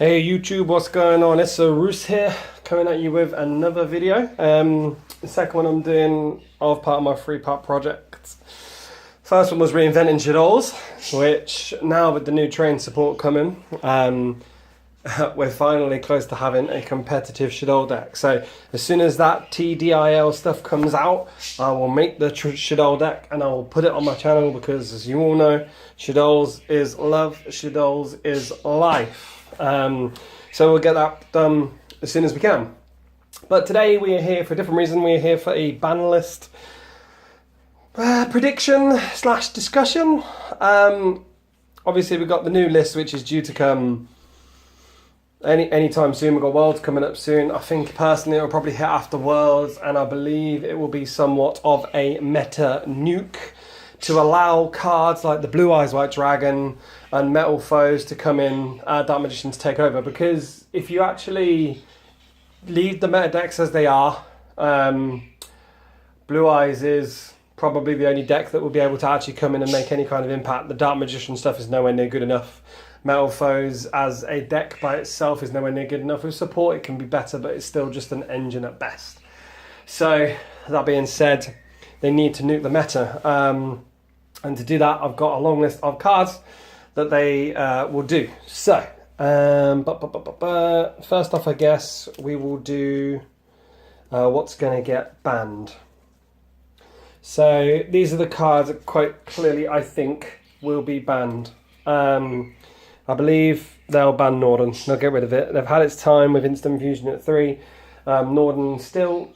Hey YouTube, what's going on? It's Roos here, coming at you with another video. The second one I'm doing of part of my 3-part project. First one was reinventing shadows, which now with the new train support coming, we're finally close to having a competitive shadow deck. So as soon as that TDIL stuff comes out, I will make the shadow deck and I will put it on my channel because, as you all know, shadows is love, shadows is life. So we'll get that done as soon as we can. But today we are here for a different reason. We are here for a Banlist prediction slash discussion. Obviously we've got the new list which is due to come anytime soon. We've got Worlds coming up soon. I think personally it will probably hit after Worlds, and I believe it will be somewhat of a meta nuke to allow cards like the Blue Eyes White Dragon and Metal Foes to come in, Dark Magician to take over. Because if you actually leave the meta decks as they are, Blue Eyes is probably the only deck that will be able to actually come in and make any kind of impact. The Dark Magician stuff is nowhere near good enough. Metal Foes as a deck by itself is nowhere near good enough. With support it can be better, but it's still just an engine at best. So that being said, they need to nuke the meta. And to do that, I've got a long list of cards that they will do. So, first off, I guess we will do what's going to get banned. So these are the cards that quite clearly I think will be banned. I believe they'll ban Norden. They'll get rid of it. They've had its time with Instant Fusion at 3. Norden still...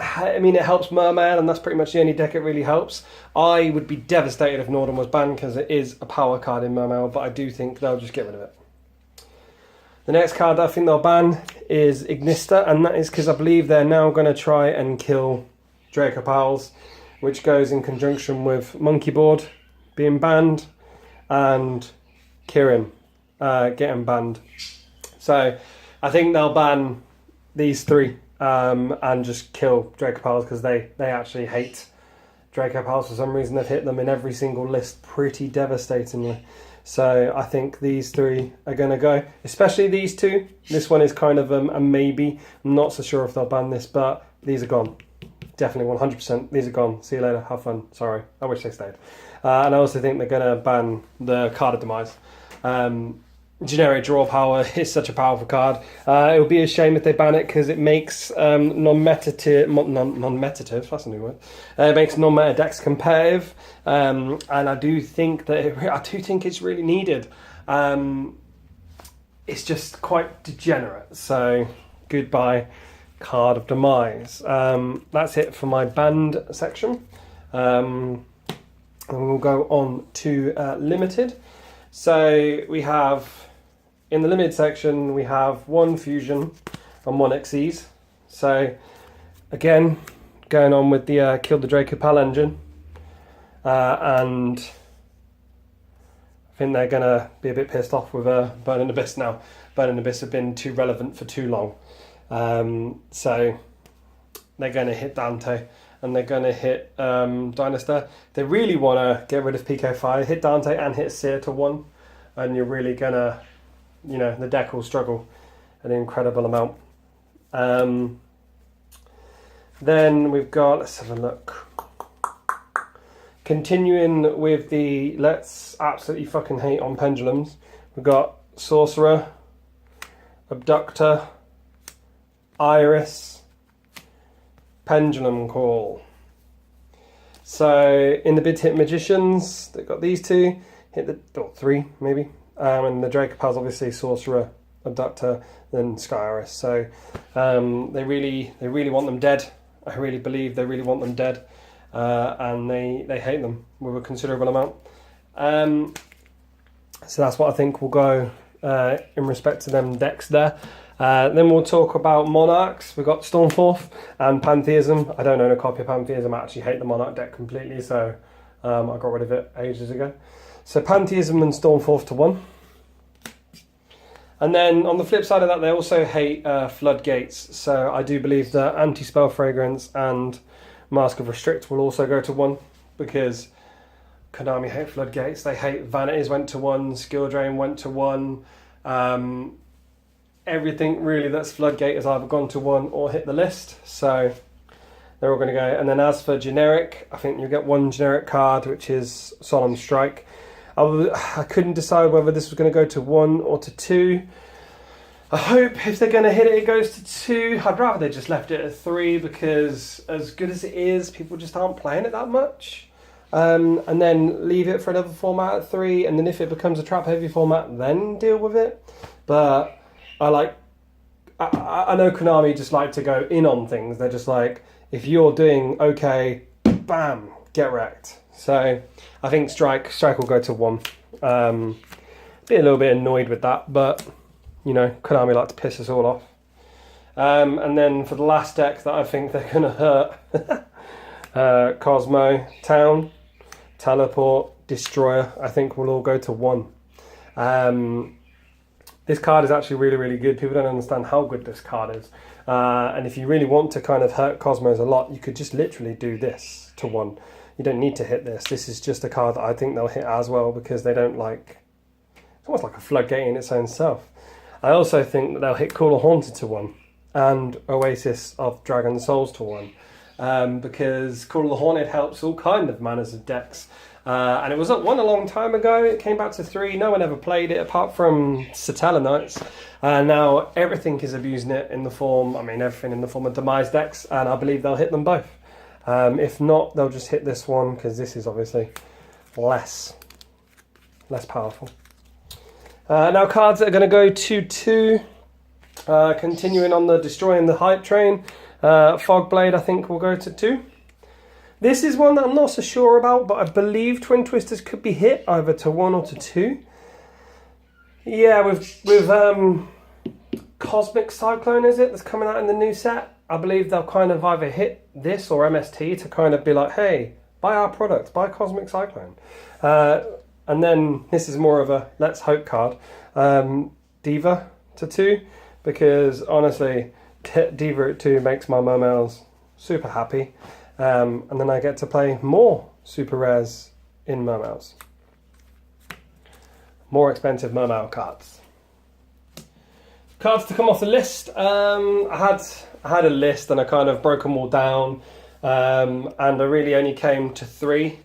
I mean, it helps Merman, and that's pretty much the only deck it really helps. I would be devastated if Norden was banned because it is a power card in Merman, but I do think they'll just get rid of it. The next card that I think they'll ban is Ignista, and that is because I believe they're now going to try and kill Draco Pals, which goes in conjunction with Monkey Board being banned and Kirin getting banned. So I think they'll ban these three. And just kill Draco Pals because they actually hate Draco Pals for some reason. They've hit them in every single list pretty devastatingly. So I think these three are going to go, especially these two. This one is kind of a maybe. I'm not so sure if they'll ban this, but these are gone. Definitely 100%. These are gone. See you later. Have fun. Sorry. I wish they stayed. And I also think they're going to ban the Card of Demise. Generic draw power is such a powerful card. It would be a shame if they ban it because it makes non-metative, that's a new word. It makes non-meta decks competitive, and I do think that it's really needed. It's just quite degenerate. So goodbye, Card of Demise. That's it for my banned section. And we'll go on to limited. So we have. In the limited section, we have 1 Fusion and 1 XEs. So, again, going on with the Kill the Draco Pal engine. And I think they're going to be a bit pissed off with Burning Abyss now. Burning Abyss have been too relevant for too long. So, they're going to hit Dante. And they're going to hit Dynastar. They really want to get rid of PK5. Hit Dante and hit Seer to 1. And you're really going to... You know, the deck will struggle an incredible amount. Then we've got, let's have a look. Continuing with the let's absolutely fucking hate on pendulums. We've got Sorcerer, Abductor, Iris, Pendulum Call. So in the bid to hit Magicians, they've got these two. Hit the 3 maybe. And the Draco Pals, obviously, Sorcerer, Abductor, then Sky Iris. So they really want them dead. I really believe they really want them dead. And they hate them with a considerable amount. So that's what I think will go in respect to them decks there. Then we'll talk about Monarchs. We've got Stormforth and Pantheism. I don't own a copy of Pantheism. I actually hate the Monarch deck completely, so I got rid of it ages ago. So Pantheism and Stormforth to 1. And then on the flip side of that, they also hate Floodgates. So I do believe that Anti-Spell Fragrance and Mask of Restrict will also go to 1 because Konami hate Floodgates. They hate Vanities went to 1, Skill Drain went to 1. everything really that's Floodgate has either gone to 1 or hit the list. So they're all going to go. And then as for generic, I think you get 1 generic card, which is Solemn Strike. I couldn't decide whether this was going to go to 1 or to 2. I hope if they're going to hit it, it goes to 2. I'd rather they just left it at 3 because as good as it is, people just aren't playing it that much. And then leave it for another format at 3. And then if it becomes a trap heavy format, then deal with it. But I know Konami just like to go in on things. They're just like, if you're doing okay, bam, get wrecked. So I think Strike will go to 1. Be a little bit annoyed with that, but you know, Konami like to piss us all off. And then for the last deck that I think they're going to hurt, Cosmo, Town, Teleport, Destroyer, I think will all go to 1. This card is actually really, really good. People don't understand how good this card is. And if you really want to kind of hurt Cosmos a lot, you could just literally do this to 1. You don't need to hit this. This is just a card that I think they'll hit as well because they don't like... It's almost like a Floodgate in its own self. I also think that they'll hit Call of Haunted to 1 and Oasis of Dragon Souls to 1 because Call of the Haunted helps all kind of manners of decks. And it was at 1 a long time ago. It came back to 3. No one ever played it apart from Satella Knights. Now everything is abusing it in the form, everything in the form of Demise decks, and I believe they'll hit them both. If not, they'll just hit this one because this is obviously less powerful. Now cards that are going to go to 2. Continuing on the destroying the hype train. Fogblade I think will go to 2. This is one that I'm not so sure about, but I believe Twin Twisters could be hit either to 1 or to 2. Yeah, with Cosmic Cyclone, is it, that's coming out in the new set? I believe they'll kind of either hit this or MST to kind of be like, hey, buy our product, buy Cosmic Cyclone. And then this is more of a let's hope card. Diva to 2, because honestly, Diva at 2 makes my Momels super happy. And then I get to play more super rares in Momels. More expensive Momel cards. Cards to come off the list. I had a list and I kind of broke them all down. And I really only came to 3.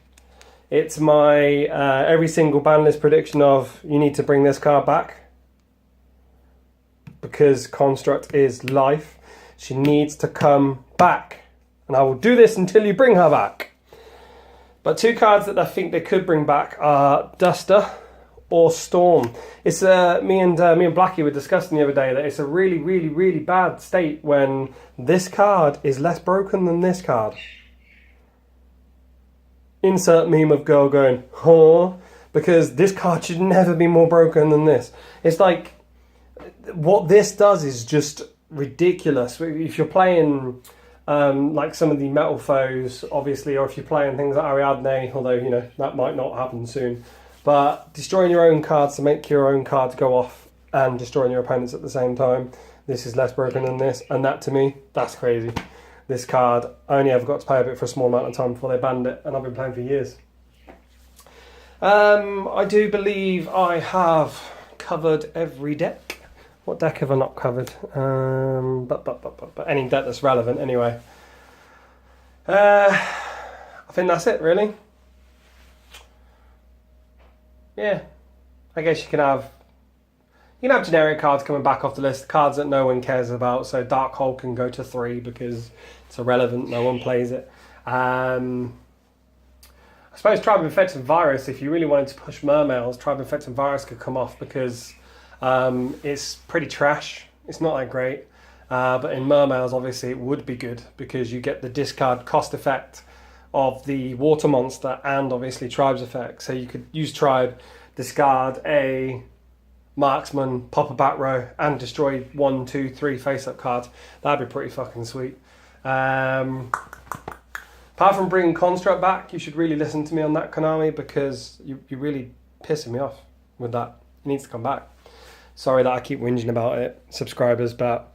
It's my every single Banlist prediction of you need to bring this card back. Because Construct is life. She needs to come back. And I will do this until you bring her back. But 2 cards that I think they could bring back are Duster or Storm. It's me and Blackie were discussing the other day that it's a really, really, really bad state when this card is less broken than this card. Insert meme of girl going, huh? Because this card should never be more broken than this. It's like, what this does is just ridiculous. If you're playing like some of the metal foes, obviously, or if you're playing things like Ariadne, although, you know, that might not happen soon. But destroying your own cards to make your own cards go off and destroying your opponents at the same time, this is less broken than this. And that, to me, that's crazy. This card, I only ever got to play with it for a small amount of time before they banned it, and I've been playing for years. I do believe I have covered every deck. What deck have I not covered? But any deck that's relevant anyway. I think that's it, really. Yeah, I guess you can have generic cards coming back off the list, cards that no one cares about. So Dark Hole can go to 3 because it's irrelevant, no one plays it. I suppose Tribe Infected Virus, if you really wanted to push Mermails, Tribe Infected Virus could come off because it's pretty trash. It's not that great. But in Mermails, obviously, it would be good because you get the discard cost effect of the Water Monster and obviously Tribe's effect. So you could use Tribe, discard a Marksman, pop a back row, and destroy 1, 2, 3 face-up cards. That'd be pretty fucking sweet. Apart from bringing Construct back, you should really listen to me on that, Konami, because you're really pissing me off with that. It needs to come back. Sorry that I keep whinging about it, subscribers, but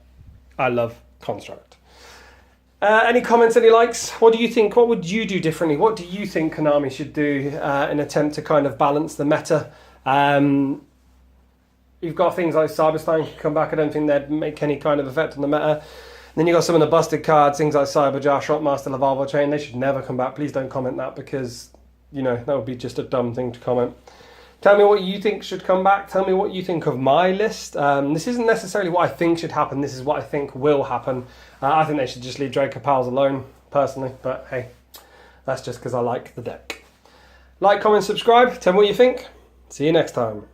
I love Construct. Any comments, any likes? What do you think? What would you do differently? What do you think Konami should do in an attempt to kind of balance the meta? You've got things like Cyberstein can come back. I don't think they'd make any kind of effect on the meta. Then you've got some of the busted cards, things like Cyberjar, Shotmaster, Lavalval Chain. They should never come back. Please don't comment that because, you know, that would be just a dumb thing to comment. Tell me what you think should come back. Tell me what you think of my list. This isn't necessarily what I think should happen. This is what I think will happen. I think they should just leave Draco Pals alone, personally. But hey, that's just because I like the deck. Like, comment, subscribe. Tell me what you think. See you next time.